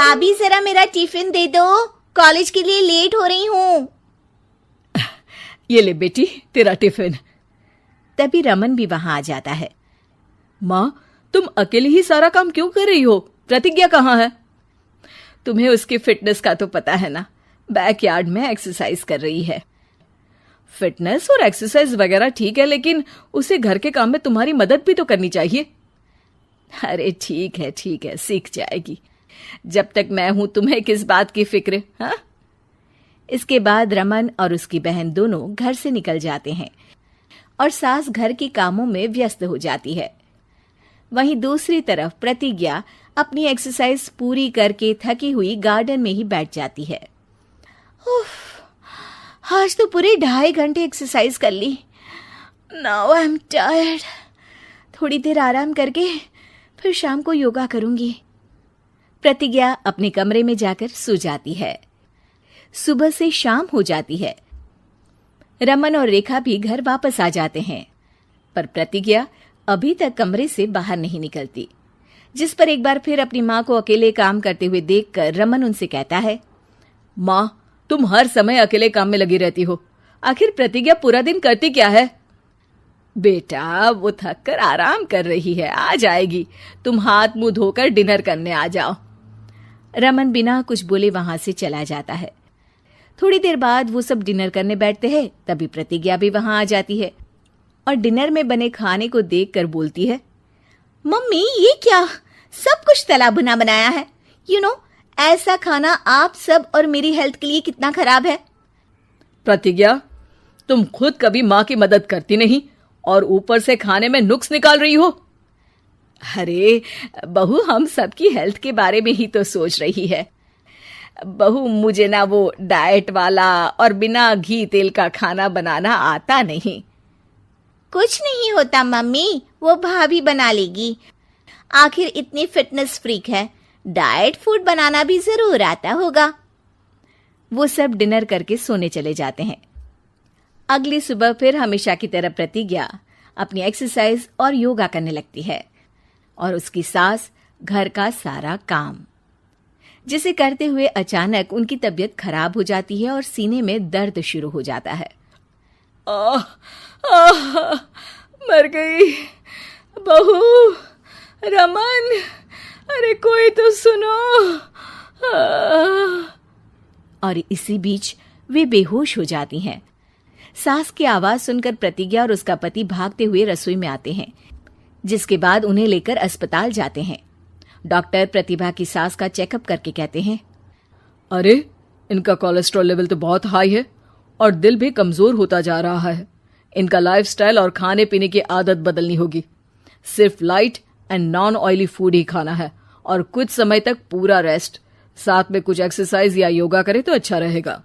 भाभी जरा मेरा टिफिन दे दो, कॉलेज के लिए लेट हो रही हूँ। ये ले बेटी तेरा टिफिन। तभी रमन भी वहां आ जाता है। माँ, तुम अकेले ही सारा काम क्यों कर रही हो? प्रतिज्ञा कहाँ है? तुम्हें उसकी फिटनेस का तो पता है ना, बैकयार्ड में एक्सरसाइज कर रही है। फिटनेस और एक्सरसाइज वगैरह ठीक है, लेकिन उसे घर के काम में तुम्हारी मदद भी तो करनी चाहिए। अरे ठीक है, सीख जाएगी। जब तक मैं हूं तुम्हें किस बात की फिक्र? हाँ। इसके बाद रमन और उसकी बहन दोनों घर से निकल जाते हैं और सास घर के कामों में व्यस्त हो जाती है। वहीं दूसरी तरफ प्रतिज्ञा अपनी एक्सरसाइज पूरी करके थकी हुई गार्डन में ही बैठ जाती है। आज तो पूरे 2.5 घंटे एक्सरसाइज कर ली। Now I am tired. थोड़ी देर आराम करके फिर शाम को योगा करूंगी। प्रतिज्ञा अपने कमरे में जाकर सो जाती है। सुबह से शाम हो जाती है। रमन और रेखा भी घर वापस आ जाते हैं, पर प्रतिज्ञा अभी तक कमरे से बाहर नहीं निकलती, जिस पर एक बार फिर अपनी माँ को अकेले काम करते हुए देखकर रमन उनसे कहता है, माँ, तुम हर समय अकेले काम में लगी रहती हो। आखिर प्रतिज्ञा पूरा दिन करती क्या है? बेटा, वो थक कर आराम कर रही है, आ जाएगी। तुम हाथ मुंह धोकर डिनर करने आ जाओ। रमन बिना कुछ बोले वहां से चला जाता है। थोड़ी देर बाद वो सब डिनर करने बैठते हैं। तभी प्रतिज्ञा भी वहां आ जाती है और डिनर में बने खाने को देखकर बोलती है, मम्मी ये क्या, सब कुछ तला भुना बनाया है। ऐसा खाना आप सब और मेरी हेल्थ के लिए कितना खराब है। प्रतिज्ञा, तुम खुद कभी माँ की मदद करती नहीं और ऊपर से खाने में नुक्स निकाल रही हो। अरे बहू, हम सबकी हेल्थ के बारे में ही तो सोच रही है। बहू, मुझे ना वो डाइट वाला और बिना घी तेल का खाना बनाना आता नहीं। कुछ नहीं होता मम्मी, वो भाभी बना लेगी। आखिर इतनी फिटनेस फ्रीक है, डाइट फूड बनाना भी जरूर आता होगा। वो सब डिनर करके सोने चले जाते हैं। अगली सुबह फिर हमेशा की तरह प्रतिज्ञा अपनी एक्सरसाइज और योगा करने लगती है और उसकी सास घर का सारा काम, जिसे करते हुए अचानक उनकी तबीयत खराब हो जाती है और सीने में दर्द शुरू हो जाता है। मर गई बहू। रमन, अरे कोई तो सुनो। और इसी बीच वे बेहोश हो जाती हैं। सास की आवाज सुनकर प्रतिज्ञा और उसका पति भागते हुए रसोई में आते हैं, जिसके बाद उन्हें लेकर अस्पताल जाते हैं। डॉक्टर प्रतिभा की सास का चेकअप करके कहते हैं, अरे इनका कोलेस्ट्रॉल लेवल तो बहुत हाई है और दिल भी कमजोर होता जा रहा है। इनका लाइफस्टाइल और खाने पीने की आदत बदलनी होगी। सिर्फ light and non oily food ही खाना है और कुछ समय तक पूरा रेस्ट, साथ में कुछ एक्सरसाइज या योगा करे तो अच्छा रहेगा।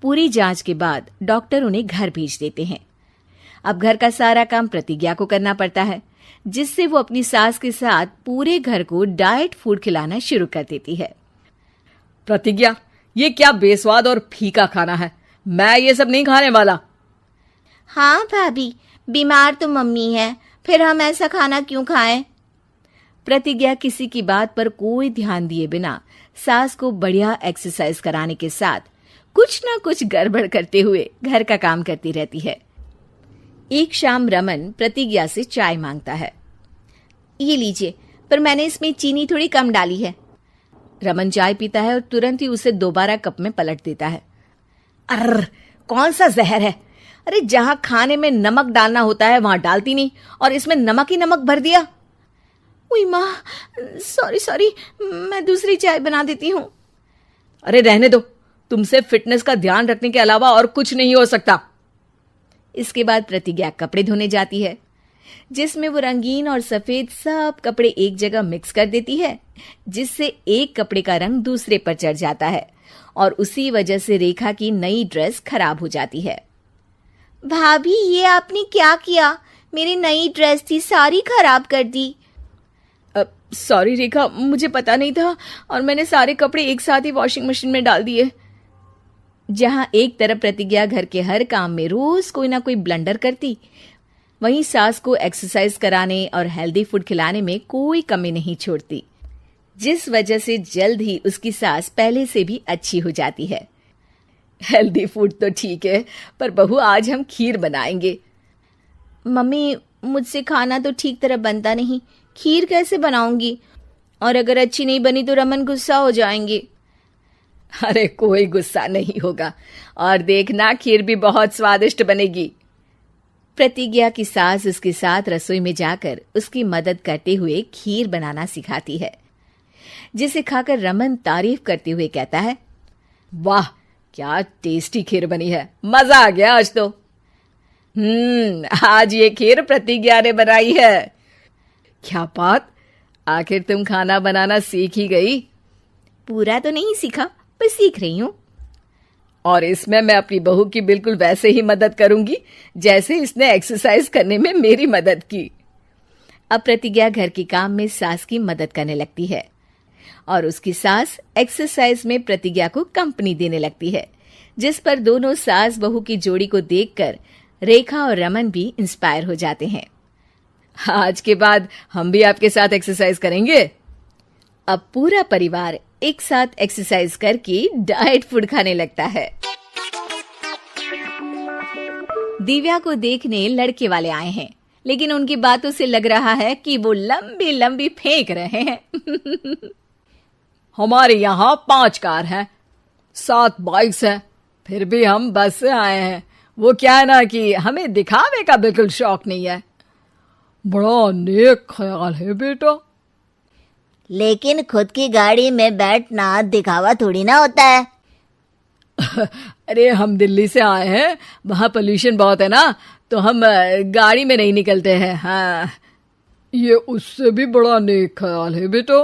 पूरी जांच के बाद डॉक्टर उन्हें घर भेज देते हैं। अब घर का सारा काम प्रतिज्ञा को करना पड़ता है, जिससे वो अपनी सास के साथ पूरे घर को डाइट फूड खिलाना शुरू कर देती है। प्रतिज्ञा, ये क्या बेस्वाद और फीका खाना है, मैं ये सब नहीं खाने वाला। हाँ भाभी, बीमार तो मम्मी है, फिर हम ऐसा खाना क्यों खाएं? प्रतिज्ञा किसी की बात पर कोई ध्यान दिए बिना सास को बढ़िया एक्सरसाइज कराने के साथ कुछ ना कुछ गड़बड़ करते हुए घर का काम करती रहती है। एक शाम रमन प्रतिज्ञा से चाय मांगता है। ये लीजिए, पर मैंने इसमें चीनी थोड़ी कम डाली है। रमन चाय पीता है और तुरंत ही उसे दोबारा कप में पलट देता है। अर्र, कौन सा जहर है? अरे जहां खाने में नमक डालना होता है वहां डालती नहीं और इसमें नमक ही नमक भर दिया। उई माँ, सॉरी, मैं दूसरी चाय बना देती हूँ। अरे रहने दो, तुमसे फिटनेस का ध्यान रखने के अलावा और कुछ नहीं हो सकता। इसके बाद प्रतिज्ञा कपड़े धोने जाती है, जिसमें वो रंगीन और सफेद सब कपड़े एक जगह मिक्स कर देती है, जिससे एक कपड़े का रंग दूसरे पर चढ़ जाता है और उसी वजह से रेखा की नई ड्रेस खराब हो जाती है। भाभी, ये आपने क्या किया? मेरी नई ड्रेस थी, सारी खराब कर दी। सॉरी रेखा, मुझे पता नहीं था और मैंने सारे कपड़े एक साथ ही वॉशिंग मशीन में डाल दिए। जहां एक तरफ प्रतिज्ञा घर के हर काम में रोज कोई ना कोई ब्लंडर करती, वहीं सास को एक्सरसाइज कराने और हेल्दी फूड खिलाने में कोई कमी नहीं छोड़ती। जिस वजह से जल्द ही उसकी सास पहले से भी अच्छी हो जाती है। हेल्दी फूड तो ठीक है, पर बहू आज हम खीर बनाएंगे। मम्मी, मुझसे खाना तो ठीक तरह बनता नहीं, खीर कैसे बनाऊंगी? और अगर अच्छी नहीं बनी तो रमन गुस्सा हो जाएंगे। अरे कोई गुस्सा नहीं होगा, और देखना खीर भी बहुत स्वादिष्ट बनेगी। प्रतिज्ञा की सास उसके साथ रसोई में जाकर उसकी मदद करते हुए खीर बनाना सिखाती है, जिसे खाकर रमन तारीफ करते हुए कहता है, वाह क्या टेस्टी खीर बनी है, मजा आ गया आज तो। आज ये खीर प्रतिज्ञा ने बनाई है। क्या बात, आखिर तुम खाना बनाना सीख ही गई? पूरा तो नहीं सीखा, पर सीख रही हूँ। और इसमें मैं अपनी बहू की बिल्कुल वैसे ही मदद करूंगी जैसे इसने एक्सरसाइज करने में मेरी मदद की। अब प्रतिज्ञा घर के काम में सास की मदद करने लगती है और उसकी सास एक्सरसाइज में प्रतिज्ञा को कंपनी देने लगती है, जिस पर दोनों सास बहू की जोड़ी को देखकर रेखा और रमन भी इंस्पायर हो जाते हैं। आज के बाद हम भी आपके साथ एक्सरसाइज करेंगे। अब पूरा परिवार एक साथ एक्सरसाइज करके डाइट फूड खाने लगता है। दिव्या को देखने लड़के वाले आए हैं, लेकिन उनकी बातों से लग रहा है कि वो लंबी लंबी फेंक रहे हैं। हमारे यहाँ 5 कार हैं, 7 बाइक्स हैं, फिर भी हम बस से आए हैं। वो क्या है ना कि हमें दिखावे का बिल्कुल शौक नहीं है। बड़ा नेक ख्याल है बेटा। लेकिन खुद की गाड़ी में बैठना दिखावा थोड़ी ना होता है। अरे हम दिल्ली से आए हैं, वहाँ पोल्यूशन बहुत है ना, तो हम गाड़ी में नहीं निकलते हैं। हाँ, ये उससे भी बड़ा नेक ख्याल है बेटा।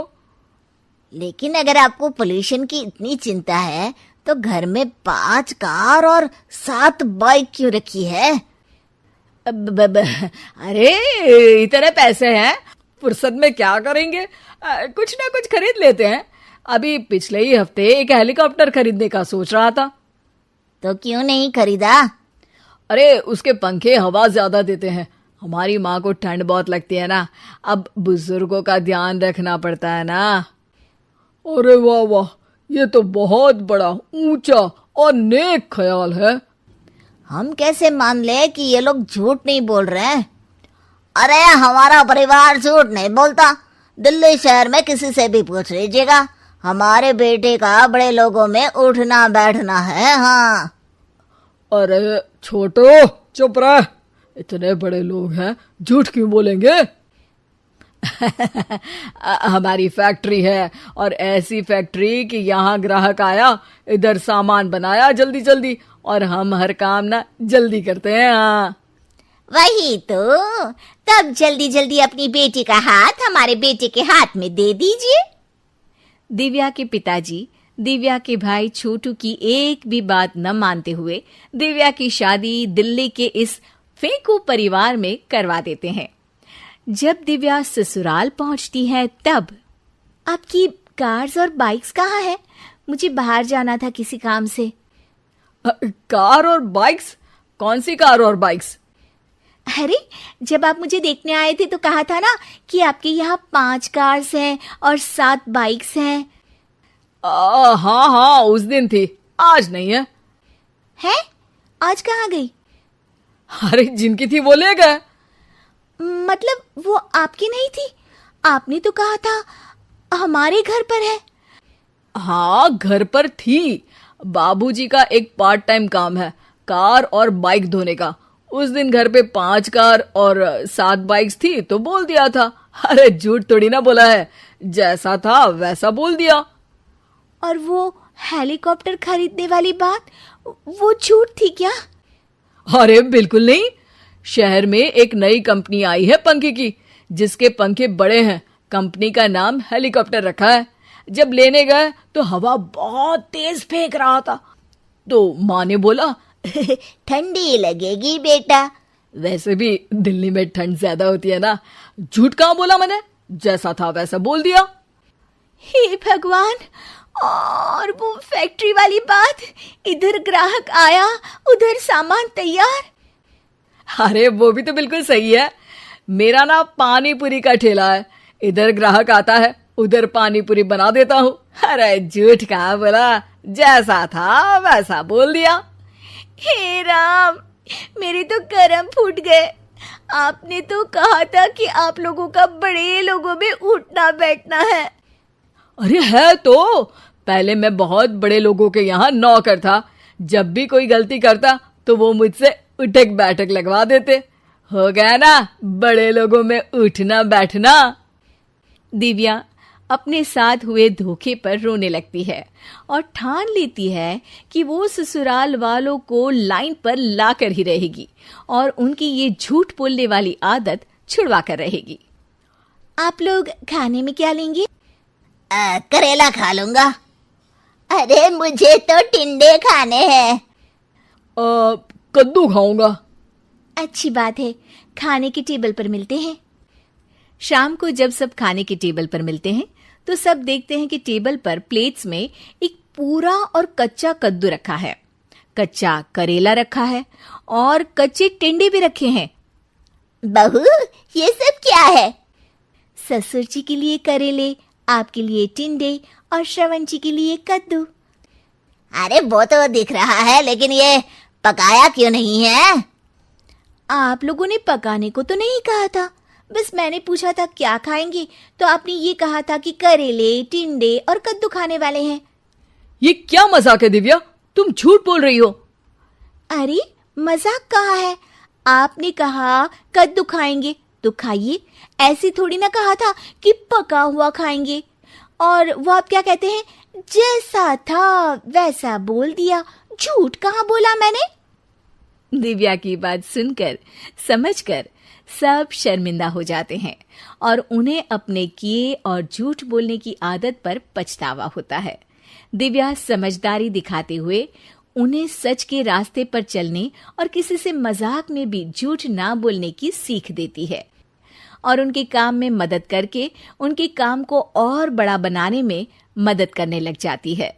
लेकिन अगर आपको पोल्यूशन की इतनी चिंता है तो घर में 5 कार और 7 बाइक क्यों रखी है? अरे इतने पैसे हैं, फुर्सत में क्या करेंगे, कुछ ना कुछ खरीद लेते हैं। अभी पिछले ही हफ्ते एक हेलीकॉप्टर खरीदने का सोच रहा था। तो क्यों नहीं खरीदा? अरे उसके पंखे हवा ज्यादा देते हैं, हमारी माँ को ठंड बहुत लगती है ना, अब बुजुर्गों का ध्यान रखना पड़ता है ना। अरे वाह वाह, ये तो बहुत बड़ा ऊंचा और नेक ख्याल है। हम कैसे मान ले कि ये लोग झूठ नहीं बोल रहे हैं? अरे हमारा परिवार झूठ नहीं बोलता। दिल्ली शहर में किसी से भी पूछ लीजिएगा, हमारे बेटे का बड़े लोगों में उठना बैठना है। हाँ। अरे छोटो चुप रह, इतने बड़े लोग हैं, झूठ क्यों बोलेंगे? हमारी फैक्ट्री है, और ऐसी फैक्ट्री कि यहाँ ग्राहक आया, इधर सामान बनाया जल्दी जल्दी, और हम हर काम ना जल्दी करते हैं। हाँ वही तो, तब जल्दी जल्दी अपनी बेटी का हाथ हमारे बेटे के हाथ में दे दीजिए। दिव्या के पिताजी दिव्या के भाई छोटू की एक भी बात न मानते हुए दिव्या की शादी दिल्ली के इस फेंकू परिवार में करवा देते हैं। जब दिव्या ससुराल पहुंचती है तब, आपकी कार्स और बाइक्स कहाँ है? मुझे बाहर जाना था किसी काम से। कार और बाइक्स? कौन सी कार और बाइक्स? अरे जब आप मुझे देखने आए थे तो कहा था ना कि आपके यहाँ 5 कार्स हैं और 7 बाइक्स हैं। हाँ हाँ उस दिन थी, आज नहीं है। है? आज कहाँ गई? अरे जिनकी थी वो ले गए। मतलब वो आपकी नहीं थी? आपने तो कहा था हमारे घर पर है। हाँ घर पर थी, बाबूजी का एक पार्ट टाइम काम है कार और बाइक धोने का। उस दिन घर पे 5 कार और 7 बाइक्स थी तो बोल दिया था। अरे झूठ थोड़ी ना बोला है, जैसा था वैसा बोल दिया। और वो हेलीकॉप्टर खरीदने वाली बात, वो झूठ थी क्या? अरे बिल्कुल नहीं, शहर में एक नई कंपनी आई है पंखे की, जिसके पंखे बड़े हैं। कंपनी का नाम हेलीकॉप्टर रखा है। जब लेने गए तो हवा बहुत तेज फेंक रहा था, तो माँ ने बोला ठंडी लगेगी बेटा। वैसे भी दिल्ली में ठंड ज्यादा होती है ना। झूठ कहाँ बोला मैंने, जैसा था वैसा बोल दिया। हे भगवान, और वो फैक्ट्री वाली बात, इधर ग्राहक आया उधर सामान तैयार। अरे वो भी तो बिल्कुल सही है। मेरा ना पानी पूरी का ठेला है, इधर ग्राहक आता है उधर पानी पूरी बना देता हूँ। अरे झूठ कहा बोला, जैसा था वैसा बोल दिया। हे राम, मेरे तो कर्म फूट गए। आपने तो कहा था कि आप लोगों का बड़े लोगों में उठना बैठना है। अरे है तो, पहले मैं बहुत बड़े लोगों के यहाँ नौकर था। जब भी कोई गलती करता तो वो मुझसे उठक बैठक लगवा देते। हो गया ना बड़े लोगों में उठना बैठना। दिव्या अपने साथ हुए धोखे पर रोने लगती है और ठान लेती है कि वो ससुराल वालों को लाइन पर लाकर ही रहेगी और उनकी ये झूठ बोलने वाली आदत छुड़वा कर रहेगी। आप लोग खाने में क्या लेंगे? करेला खा लूंगा। अरे मुझे तो टिंडे खाने हैं। कद्दू खाऊंगा। अच्छी बात है, खाने के टेबल पर मिलते हैं। शाम को जब सब खाने के टेबल पर मिलते हैं तो सब देखते हैं कि टेबल पर प्लेट्स में एक पूरा और कच्चा कद्दू रखा है, कच्चा करेला रखा है और कच्चे टिंडे भी रखे हैं। बहू, ये सब क्या है? ससुर जी के लिए करेले, आपके लिए टिंडे और श्रवण जी के लिए कद्दू। अरे वो तो दिख रहा है, लेकिन ये पकाया क्यों नहीं है? आप लोगों ने पकाने को तो नहीं कहा था, बस मैंने पूछा था क्या खाएंगे तो आपने ये कहा था कि करेले, टिंडे और कद्दू खाने वाले हैं। ये क्या मजाक है दिव्या, तुम झूठ बोल रही हो। अरे मजाक कहाँ है, आपने कहा कद्दू खाएंगे तो खाइए, ऐसे थोड़ी ना कहा था कि पका हुआ खाएंगे। और वो आप क्या कहते हैं, जैसा था वैसा बोल दिया। झूठ कहाँ बोला मैंने? दिव्या की बात सुनकर समझकर सब शर्मिंदा हो जाते हैं और उन्हें अपने किए और झूठ बोलने की आदत पर पछतावा होता है। दिव्या समझदारी दिखाते हुए उन्हें सच के रास्ते पर चलने और किसी से मजाक में भी झूठ ना बोलने की सीख देती है और उनके काम में मदद करके उनके काम को और बड़ा बनाने में मदद करने लग जाती है।